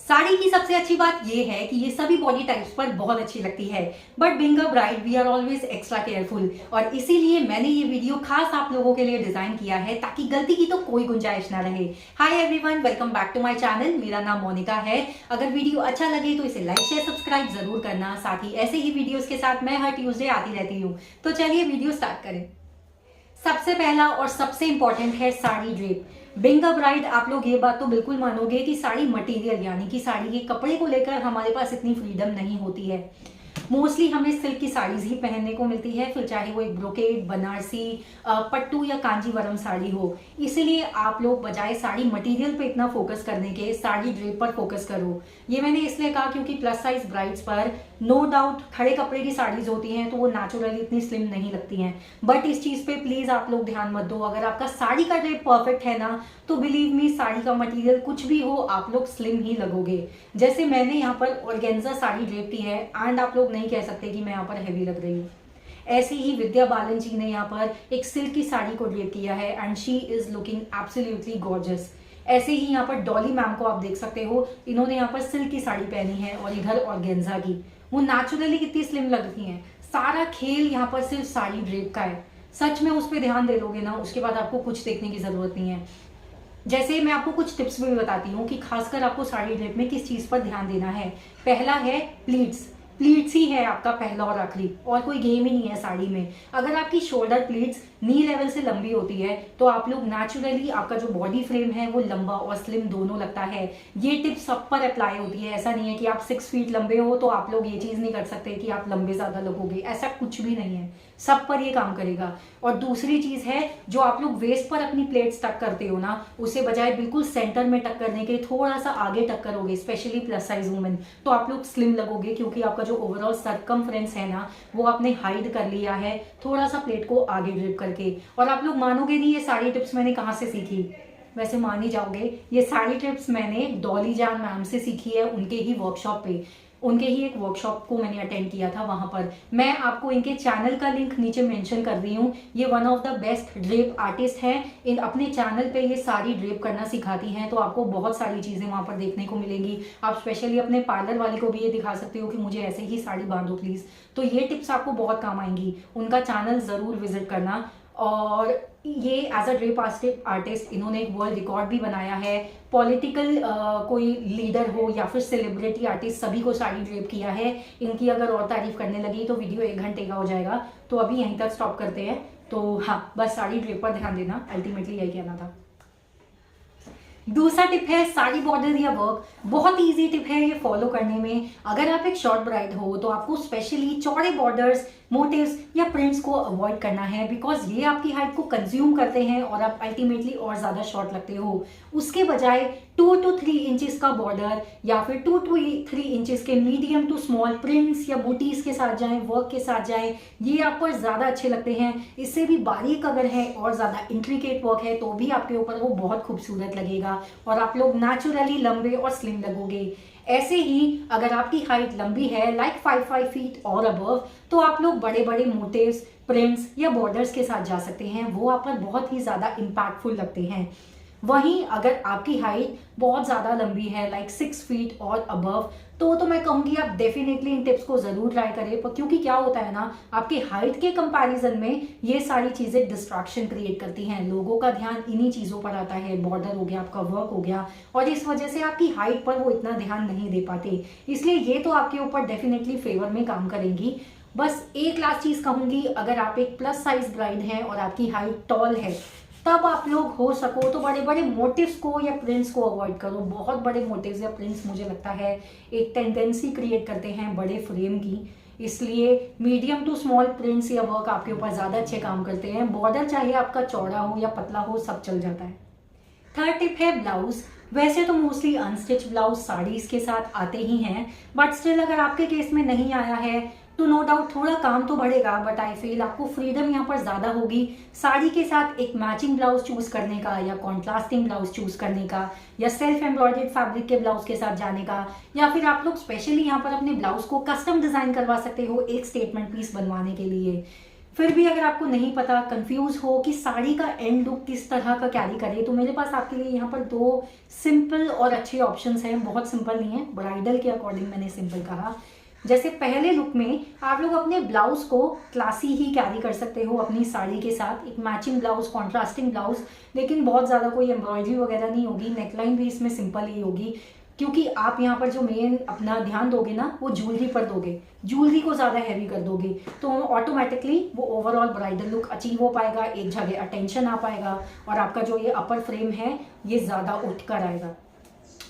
साड़ी की सबसे अच्छी बात यह है कि ये सभी बॉडी टाइप्स पर बहुत अच्छी लगती है, but being a bride we are always extra careful और इसीलिए मैंने ये वीडियो खास आप लोगों के लिए डिजाइन किया है ताकि गलती की तो कोई गुंजाइश ना रहे। Hi everyone, welcome back to my channel. मेरा नाम मोनिका है। अगर वीडियो अच्छा लगे तो इसे लाइक शेयर सब्सक्राइब जरूर करना। साथ ही ऐसे ही वीडियोस के साथ मैं हर ट्यूसडे आती रहती हूँ। तो चलिए वीडियो स्टार्ट करें। सबसे पहला और सबसे इंपॉर्टेंट है sari drape. Being a bride आप लोग ये बात तो बिल्कुल मानोगे कि साड़ी मटेरियल यानी कि साड़ी के कपड़े को लेकर हमारे पास इतनी फ्रीडम नहीं होती है। मोस्टली हमें सिल्क की साड़ीज ही पहनने को मिलती है, फिर चाहे वो एक ब्रोकेड, बनारसी, पट्टू या कांजीवरम साड़ी हो। इसीलिए आप लोग बजाय साड़ी मटेरियल पे इतना फोकस करने के साड़ी ड्रेप पर फोकस करो। ये मैंने इसलिए कहा क्योंकि प्लस साइज ब्राइड्स पर नो डाउट खड़े कपड़े की साड़ीज होती हैं तो वो नेचुरली इतनी स्लिम नहीं लगती हैं, बट इस चीज पे प्लीज आप लोग ध्यान मत दो। अगर आपका साड़ी का ड्रेप परफेक्ट है ना तो बिलीव मी, साड़ी का मटेरियल कुछ भी हो आप लोग स्लिम ही लगोगे। जैसे मैंने यहाँ पर ऑर्गेन्जा साड़ी ड्रेप की है एंड आप लोग नहीं कह सकते कि मैं यहाँ पर हैवी लग रही हूँ। ऐसे ही विद्या बालन जी ने यहाँ पर एक सिल्क की साड़ी को ड्रेप किया है and she is looking absolutely gorgeous. ऐसे ही यहाँ पर डॉली मैम को आप देख सकते हो, इन्होंने यहाँ पर सिल्क की साड़ी पहनी है और इधर ऑर्गेन्जा की। वो नेचुरली कितनी स्लिम लगती हैं। सारा खेल यहाँ पर सिर्फ साड़ी ड्रेप का है। सच में उस पर ध्यान दे लोगे ना, उसके बाद आपको कुछ देखने की जरूरत नहीं है। जैसे मैं आपको कुछ टिप्स भी बताती हूँ कि खासकर आपको साड़ी ड्रेप में किस चीज पर ध्यान देना है। पहला है प्लीट्स। प्लीट्स ही है आपका पहला और आखिरी, और कोई गेम ही नहीं है साड़ी में। अगर आपकी शोल्डर प्लीट्स नी लेवल से लंबी होती है तो आप लोग नेचुरली आपका जो बॉडी फ्रेम है वो लंबा और स्लिम दोनों लगता है। ये टिप सब पर अप्लाई होती है। ऐसा नहीं है कि आप 6 फीट लंबे हो तो आप लोग ये चीज नहीं कर सकते कि आप लंबे ज्यादा लगोगे, ऐसा कुछ भी नहीं है। सब पर ये काम करेगा। और दूसरी चीज है, जो आप लोग वेस्ट पर अपनी प्लेट्स टक करते हो ना, उसे बजाय बिल्कुल सेंटर में टक करने के थोड़ा सा आगे टक करोगे, स्पेशली प्लस साइज वुमेन, तो आप लोग स्लिम लगोगे क्योंकि आपका जो ओवरऑल सरकमफ्रेंस है ना वो आपने हाइड कर लिया है थोड़ा सा प्लेट को आगे ड्रिप करके। और आप लोग मानोगे नहीं ये सारी टिप्स मैंने कहाँ से सीखी। वैसे मान ही जाओगे, ये सारी टिप्स मैंने डॉली जान मैम से सीखी है, उनके ही वर्कशॉप पे। उनके ही एक वर्कशॉप को मैंने अटेंड किया था, वहां पर मैं आपको इनके चैनल का लिंक नीचे मेंशन कर रही हूँ। ये one of the best drape artist हैं। इन अपने चैनल पे ये सारी ड्रेप करना सिखाती हैं, तो आपको बहुत सारी चीजें वहां पर देखने को मिलेंगी। आप स्पेशली अपने पार्लर वाली को भी ये दिखा सकते हो कि मुझे ऐसे ही साड़ी बांधो प्लीज। तो ये टिप्स आपको बहुत काम आएंगी। उनका चैनल जरूर विजिट करना। और ये एज अ ड्रेप आर्टिस्ट इन्होंने एक वर्ल्ड रिकॉर्ड भी बनाया है। पॉलिटिकल कोई लीडर हो या फिर सेलिब्रिटी आर्टिस्ट, सभी को साड़ी ड्रेप किया है। इनकी अगर और तारीफ करने लगी तो वीडियो 1 घंटे का हो जाएगा, तो अभी यहीं तक स्टॉप करते हैं। तो हाँ, बस साड़ी ड्रेप पर ध्यान देना, अल्टीमेटली यही कहना था। दूसरा टिप है साड़ी बॉर्डर या वर्क। बहुत इजी टिप है ये फॉलो करने में। अगर आप एक शॉर्ट ब्राइड हो तो आपको स्पेशली चौड़े बॉर्डर्स, मोटिव्स या प्रिंट्स को अवॉइड करना है, बिकॉज ये आपकी हाइट को कंज्यूम करते हैं और आप अल्टीमेटली और ज्यादा शॉर्ट लगते हो। उसके बजाय 2 to 3 इंचेस का बॉर्डर या फिर 2 to 3 इंचेस के मीडियम टू स्मॉल प्रिंट्स या बूटीज के साथ जाएं, वर्क के साथ जाएं, ये आप पर ज्यादा अच्छे लगते हैं। इससे भी बारीक अगर है और ज्यादा इंट्रिकेट वर्क है तो भी आपके ऊपर वो बहुत खूबसूरत लगेगा और आप लोग नेचुरली लंबे और स्लिम लगोगे। ऐसे ही अगर आपकी हाइट लंबी है लाइक 5 फीट और अबव, तो आप लोग बड़े बड़े मोटिव्स, प्रिंट्स या बॉर्डर्स के साथ जा सकते हैं। वो आप पर बहुत ही ज्यादा इम्पैक्टफुल लगते हैं। वहीं अगर आपकी हाइट बहुत ज्यादा लंबी है लाइक 6 फीट और अबव, तो मैं कहूंगी आप डेफिनेटली इन टिप्स को जरूर ट्राई करें। पर क्योंकि क्या होता है ना, आपके हाइट के कंपैरिजन में ये सारी चीजें डिस्ट्रैक्शन क्रिएट करती हैं। लोगों का ध्यान इन्हीं चीजों पर आता है, बॉर्डर हो गया, आपका वर्क हो गया, और इस वजह से आपकी हाइट पर वो इतना ध्यान नहीं दे पाते। इसलिए ये तो आपके ऊपर डेफिनेटली फेवर में काम करेंगी। बस एक लास्ट चीज कहूंगी, अगर आप एक प्लस साइज ब्राइड हैं और आपकी हाइट टॉल है, तब आप लोग हो सको तो बड़े बड़े मोटिव्स को या प्रिंट्स को अवॉइड करो। बहुत बड़े मोटिव्स या प्रिंट्स मुझे लगता है एक टेंडेंसी क्रिएट करते हैं बड़े फ्रेम की। इसलिए मीडियम टू स्मॉल प्रिंट्स या वर्क आपके ऊपर ज्यादा अच्छे काम करते हैं। बॉर्डर चाहे आपका चौड़ा हो या पतला हो, सब चल जाता है। थर्ड टिप है ब्लाउज। वैसे तो मोस्टली अनस्टिच ब्लाउज साड़ीज के साथ आते ही हैं, बट स्टिल अगर आपके केस में नहीं आया है तो नो डाउट थोड़ा काम तो बढ़ेगा, बट आई फील आपको फ्रीडम यहाँ पर ज्यादा होगी साड़ी के साथ एक मैचिंग ब्लाउज चूज करने का, या कॉन्ट्रास्टिंग ब्लाउज चूज करने का, या सेल्फ एम्ब्रॉयडर्ड फैब्रिक के ब्लाउज के साथ जाने का, या फिर आप लोग स्पेशली यहाँ पर अपने ब्लाउज को कस्टम डिजाइन करवा सकते हो एक स्टेटमेंट पीस बनवाने के लिए। फिर भी अगर आपको नहीं पता, कंफ्यूज हो कि साड़ी का एंड लुक किस तरह का कैरी करें, तो मेरे पास आपके लिए यहाँ पर 2 सिंपल और अच्छे ऑप्शंस हैं। बहुत सिंपल नहीं है, ब्राइडल के अकॉर्डिंग मैंने सिंपल कहा। जैसे पहले लुक में आप लोग अपने ब्लाउज को क्लासी ही कैरी कर सकते हो अपनी साड़ी के साथ, एक मैचिंग ब्लाउज, कॉन्ट्रास्टिंग ब्लाउज, लेकिन बहुत ज़्यादा कोई एम्ब्रॉयडरी वगैरह नहीं होगी, नेकलाइन भी इसमें सिंपल ही होगी, क्योंकि आप यहाँ पर जो मेन अपना ध्यान दोगे ना वो ज्वेलरी पर दोगे, ज्वेलरी को ज़्यादा हैवी कर दोगे, तो ऑटोमेटिकली वो ओवरऑल ब्राइडल लुक अचीव हो पाएगा, एक जगह अटेंशन आ पाएगा और आपका जो ये अपर फ्रेम है ये ज़्यादा उठ कर आएगा।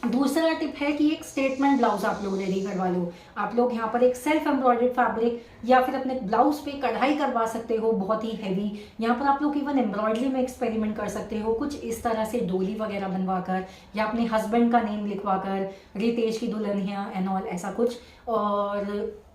दूसरा टिप है कि एक स्टेटमेंट ब्लाउज आप लोग रेडी करवा लो। आप लोग यहाँ पर एक सेल्फ एम्ब्रॉयडर्ड फैब्रिक या फिर अपने ब्लाउज पे कढ़ाई करवा सकते हो बहुत ही हैवी। यहाँ पर आप लोग इवन एम्ब्रॉयडरी में एक्सपेरिमेंट कर सकते हो, कुछ इस तरह से डोली वगैरह बनवा कर या अपने हस्बैंड का नेम लिखवा कर, रितेश की दुल्हनिया एंड ऑल, ऐसा कुछ, और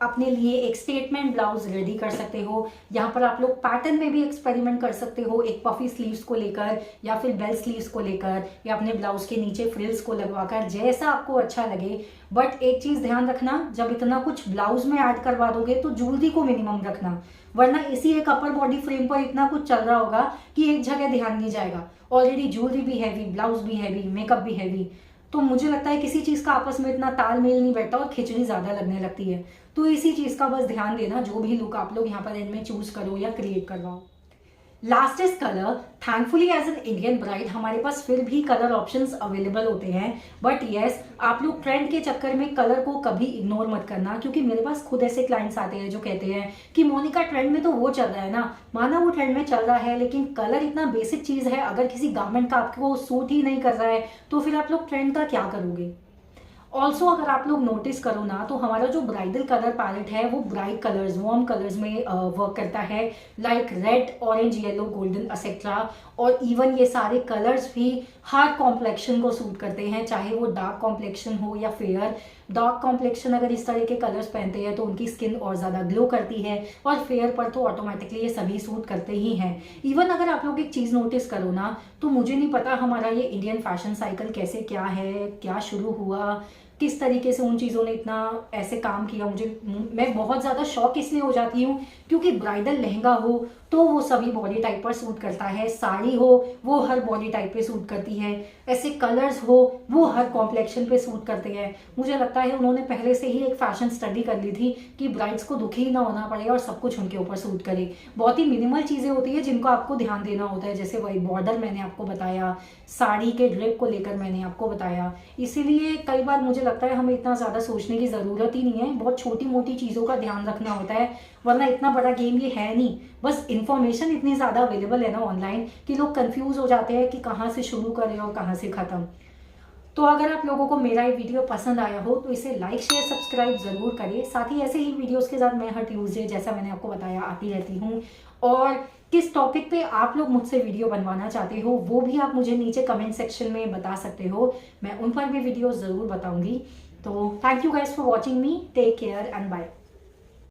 अपने लिए एक स्टेटमेंट ब्लाउज रेडी कर सकते हो। यहाँ पर आप लोग पैटर्न में भी एक्सपेरिमेंट कर सकते हो, एक पफी स्लीव्स को लेकर या फिर बेल स्लीव्स को लेकर या अपने ब्लाउज के नीचे फ्रिल्स को लगवाकर, जैसा आपको अच्छा लगे। बट एक चीज ध्यान रखना, जब इतना कुछ ब्लाउज में ऐड करवा दोगे तो ज्वेलरी को मिनिमम रखना, वरना इसी एक अपर बॉडी फ्रेम पर इतना कुछ चल रहा होगा कि एक जगह ध्यान नहीं जाएगा। ऑलरेडी ज्वेलरी भी हैवी, ब्लाउज भी हैवी, मेकअप भी हैवी, तो मुझे लगता है किसी चीज का आपस में इतना तालमेल नहीं बैठता और खिचड़ी ज्यादा लगने लगती है। तो इसी चीज का बस ध्यान देना, जो भी लुक आप लोग यहाँ पर एंड में चूज करो या क्रिएट करवाओ। Last is colour. Thankfully as an Indian bride हमारे पास फिर भी कलर ऑप्शंस अवेलेबल होते हैं, बट यस, आप लोग ट्रेंड के चक्कर में कलर को कभी इग्नोर मत करना, क्योंकि मेरे पास खुद ऐसे क्लाइंट्स आते हैं जो कहते हैं कि मोनिका ट्रेंड में तो वो चल रहा है ना, माना वो ट्रेंड में चल रहा है, लेकिन कलर इतना बेसिक चीज है, अगर किसी गारमेंट का आपको सूट ही नहीं कर रहा है तो फिर आप लोग ट्रेंड का क्या करोगे। ऑल्सो अगर आप लोग नोटिस करो ना, तो हमारा जो ब्राइडल कलर पैलेट है वो ब्राइट कलर्स, वार्म कलर्स में वर्क करता है, like red, orange, yellow, golden etcetera. और इवन ये सारे कलर्स भी हर कॉम्प्लेक्शन को सूट करते हैं, चाहे वो डार्क कॉम्प्लेक्शन हो या फेयर। डार्क कॉम्प्लेक्शन अगर इस तरह के कलर्स पहनते हैं तो उनकी स्किन और ज़्यादा ग्लो करती है, और फेयर पर तो ऑटोमेटिकली ये सभी सूट करते ही हैं। इवन अगर आप लोग एक चीज़ नोटिस करो ना, तो मुझे नहीं पता हमारा ये इंडियन फैशन साइकिल कैसे क्या है, क्या शुरू हुआ, किस तरीके से उन चीज़ों ने इतना ऐसे काम किया। मैं बहुत ज़्यादा शॉक इसलिए हो जाती हूँ क्योंकि ब्राइडल लहंगा हो तो वो सभी बॉडी टाइप पर सूट करता है, साड़ी हो वो हर बॉडी टाइप पे सूट करती है, ऐसे कलर्स हो वो हर कॉम्प्लेक्शन पे सूट करते हैं। मुझे लगता है उन्होंने पहले से ही एक फैशन स्टडी कर ली थी कि ब्राइड्स को दुखी ना होना पड़े और सब कुछ उनके ऊपर सूट करे। बहुत ही मिनिमल चीज़ें होती है जिनको आपको ध्यान देना होता है, जैसे वही बॉर्डर मैंने आपको बताया, साड़ी के ड्रेप को लेकर मैंने आपको बताया। इसीलिए कई बार मुझे लगता है हमें इतना ज़्यादा सोचने की ज़रूरत ही नहीं है, बहुत छोटी मोटी चीज़ों का ध्यान रखना होता है, वरना इतना बड़ा गेम ये है नहीं। बस इन्फॉर्मेशन इतनी ज़्यादा अवेलेबल है ना ऑनलाइन कि लोग कंफ्यूज हो जाते हैं कि कहाँ से शुरू करें और कहाँ से ख़त्म। तो अगर आप लोगों को मेरा ये वीडियो पसंद आया हो तो इसे लाइक, शेयर, सब्सक्राइब ज़रूर करें। साथ ही ऐसे ही वीडियोस के साथ मैं हर ट्यूसडे, जैसा मैंने आपको बताया, आती रहती हूँ। और किस टॉपिक पे आप लोग मुझसे वीडियो बनवाना चाहते हो वो भी आप मुझे नीचे कमेंट सेक्शन में बता सकते हो, मैं उन पर भी वीडियो ज़रूर बताऊँगी। तो thank you guys for watching me, take care and bye.